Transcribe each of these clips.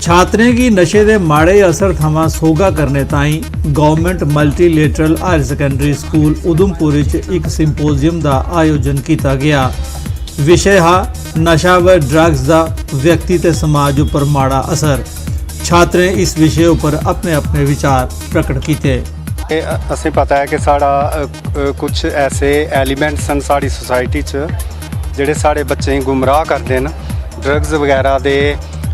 छात्रें की नशे के माड़े असर थमां सोगा करने ताईं government multilateral higher secondary school Udhampur एक सिंपोजियम का आयोजन किया गया। विषय हा नशा व ड्रग्स का व्यक्ति ते समाज उपर माड़ा असर। छात्रें इस विषय उपर अपने अपने विचार प्रकट किए। असें पता है कि साड़ा कुछ ऐसे एलीमेंट्स हैं साड़ी सोसाइटी च जेह्ड़े साढ़े बच्चें गी गुमराह करते हैं, ड्रग्स वगैरह दे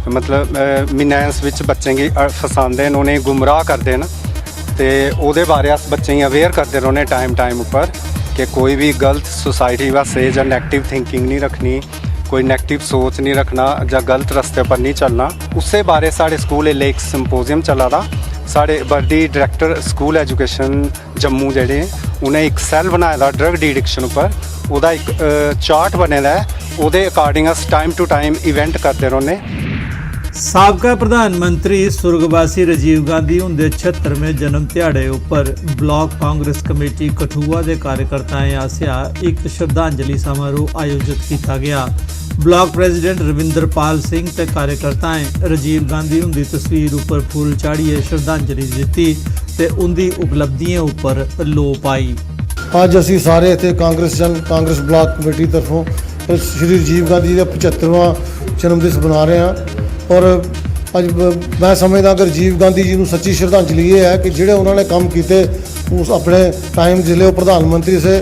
मतलब मिनांस विच बच्चें गी फसांदे न, उ'नें गुमराह करते हैं। ते ओह्दे बारे अस बच्चें गी अवेयर करते रौह्ने टाइम उपर कि कोई भी गलत सोसाइटी वास्ते जां नैगेटिव थिंकिंग नहीं रखनी, कोई नैगेटिव सोच नहीं रखना जां गलत रस्ते पर नहीं चलना। उससे बारे साढ़े स्कूल एक सिंपोजियम चला दा। साढ़े वर्दी डायरैक्टर स्कूल एजुकेशन जम्मू जेह्ड़े उ'नें एक सैल बनाए दा ड्रग डिडिक्शन उपर, ओह्दा एक चार्ट बने दा है। ओह्दे अकॉर्डिंग अस टाइम टू टाइम इवेंट करते रौह्ने। साबका प्रधानमंत्री सुरगवासी राजीव गांधी उनके 76वें जन्म दिहाड़े उपर ब्लॉक कांग्रेस कमेटी कठुआ के कार्यकर्ताएं आसिया एक श्रद्धांजलि समारोह आयोजित किया गया। ब्लॉक प्रेजिडेंट रविंदरपाल सिंह ते कार्यकर्ताएं राजीव गांधी उनकी तस्वीर उपर फुल चाढ़िए श्रद्धांजलि दी ते उनकी उपलब्धियों उपर लो पाई। अज असी सारे इत्थे कांग्रेस ब्लॉक कमेटी तरफों श्री राजीव गांधी का 75वां जन्म दिवस मना रहे हैं। और अज मैं समझदा कि राजीव गांधी जी को सच्ची श्रद्धांजलि ये है कि जिहड़े उन्होंने काम किए उस अपने टाइम जिसले वो प्रधानमंत्री से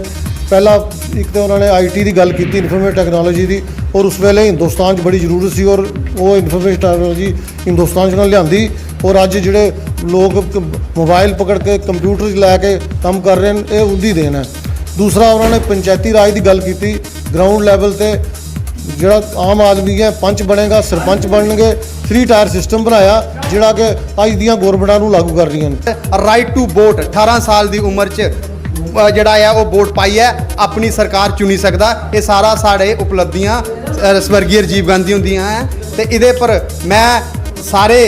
पहला एक तो उन्होंने IT की गल की, इन्फॉर्मेशन टैक्नोलॉजी की, और उस वेले हिंदुस्तान बड़ी जरूरत सी और वो इन्फॉर्मेशन टैक्नोलॉजी हिंदुस्तान च लियांदी। और अज जिहड़े लोग मोबाइल पकड़ के कंप्यूटर लैके काम कर रहे हैं, ये उनकी देन है। दूसरा उन्होंने पंचायती राज की गल की, ग्राउंड लैवल पर जिहड़ा आम आदमी है पंच बनेगा, सरपंच बनणगे, 3 टायर सिस्टम बनाया जिहड़ा कि अज दियां गौरमेंटां नूं लागू कर रही हैं। राइट टू वोट 18 साल की उम्र च जिहड़ा है वो वोट पाइए अपनी सरकार चुनी सकदा। ये सारा साढ़े उपलब्धियां स्वर्गीय राजीव गांधी होंदियां हैं। तो इहदे पर मैं सारे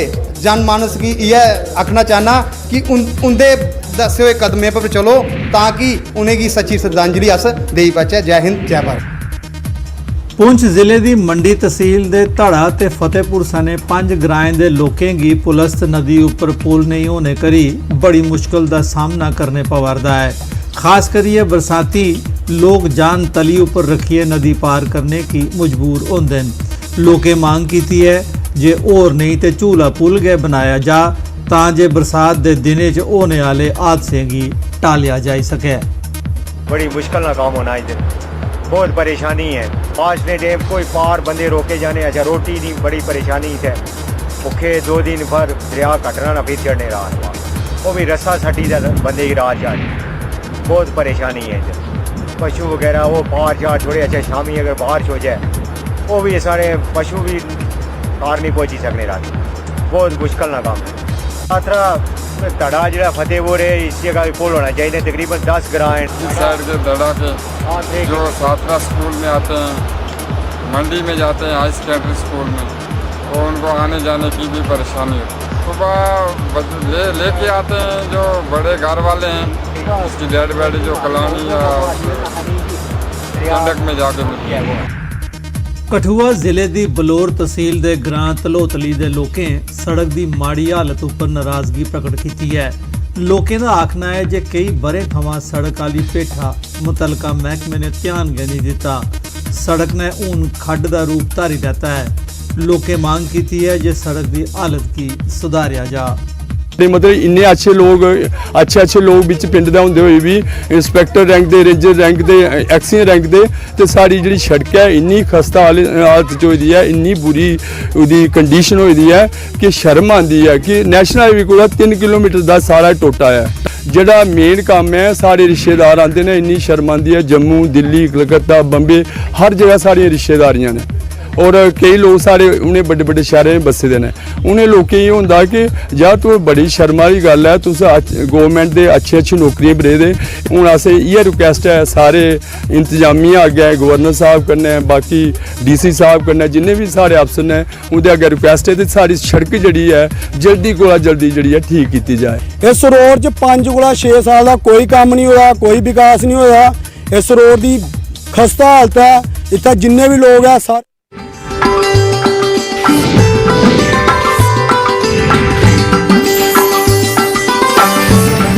जनमानस की यह आखना चाहना कि उनके दस्से हुए कदमें पर चलो ताकि उन्हें सच्ची श्रद्धांजलि अस देई पाचै। जय हिंद, जय भारत। पुंछ जिले की मंडी तहसील के धड़ा ते फतेहपुर सने 5 ग्राएं के लोकें की पुलस्त नदी उपर पुल नहीं होने करी बड़ी मुश्किल का सामना करने पवारदा है। खास करिए बरसाती लोग जान तली उपर रखिए नदी पार करने की मजबूर होंदे न। लोकें मांग की है जे और नहीं तो झूला पुल गए बनाया जा तां जे बरसात के दिनों च होने वाले हादसे की टालिया जा सके। बड़ी मुश्किल ना काम होना इधर, बहुत परेशानी है। बारिश ने टाइम कोई पार बंदे रोके जाने, अच्छा रोटी नहीं, बड़ी परेशानी है। भुखे 2 दिन भर दरिया कटना ना, फिर चढ़ने रात वो भी रस्सा सटी बंदे की रात जानी, बहुत परेशानी है इधर। पशु वगैरह वो बाहर जा छोड़े, अच्छा शामी अगर बारिश हो जाए वो भी सारे पशु भी पार नहीं पहुँची सकने रात, बहुत मुश्किल ना काम है। यात्रा धड़ा जो फतेहपुर है इस जगह भी पुल होना चाहिए। तकरीबन 10 ग्राएं साइड के धड़ा के जो छात्रा स्कूल में आते हैं, मंडी में जाते हैं, हाई सेकेंडरी स्कूल में, तो उनको आने जाने की भी परेशानी होती है। सुबह लेके आते हैं जो बड़े घर वाले हैं, उसकी डेड बेड जो कलानी या कंडक में जाके मिलती है। कठुआ जिले की बलौर तहसील के ग्रां धलोतली के लोकें सड़क की माड़ी हालत उपर नाराजगी प्रकट की है। लोकें का आखना है जे कई बरे थमां सड़क वाली पेठा मुतलका महकमे ने ध्यान गै नहीं दिता। सड़क ने हून खड्ड का रूप धारी रहता है। लोकें मांग की है जे सड़क की हालत की सुधारिया जा। मतलब इन्ने अच्छे लोग बिच पिंड दे होंदे होए भी इंस्पैक्टर रैंक दे, रेंजर रैंक दे, एक्सीएन रैंक दे, ते साड़ी जिहड़ी सड़क है इन्नी खस्ता हालत च होई दी है, इन्नी बुरी उहदी कंडीशन होई दी है कि शर्म आंदी है कि नेशनल हाईवे कोला 3 किलोमीटर दा सारा टोटा है। जिहड़ा मेन काम है सारे रिश्तेदार आंदे ने, इन्नी शर्म आंदी है। जम्मू, दिल्ली, कलकत्ता, बंबे हर जगह साड़ियां रिश्तेदारियां ने। और कई लोग सारे उन्हें बड़े बड़े शहरें में बसे दे ने। उन्हें लोकें ये होंदा कि यार तू बड़ी शर्म वाली गल है, तुस गौरमेंट दे अच्छी नौकरियां बरे दे। हूँ असें इ'यै रिक्वेस्ट है सारे इंतजामिया अग्गै गवर्नर साहब कन्नै, बाकी DC साहब कन्नै, जिन्ने भी सारे अफसर ने उं'दे अग्गै रिक्वेस्ट है कि सारी सड़क जिहड़ी है जल्दी कोला जल्दी जिहड़ी है ठीक की जाए। इस रोड च 5 कोला 6 साल का कोई काम नहीं होया, कोई विकास नहीं होया। इस रोड की खस्ता हालत है। इत्थे जिन्ने भी लोग है सारे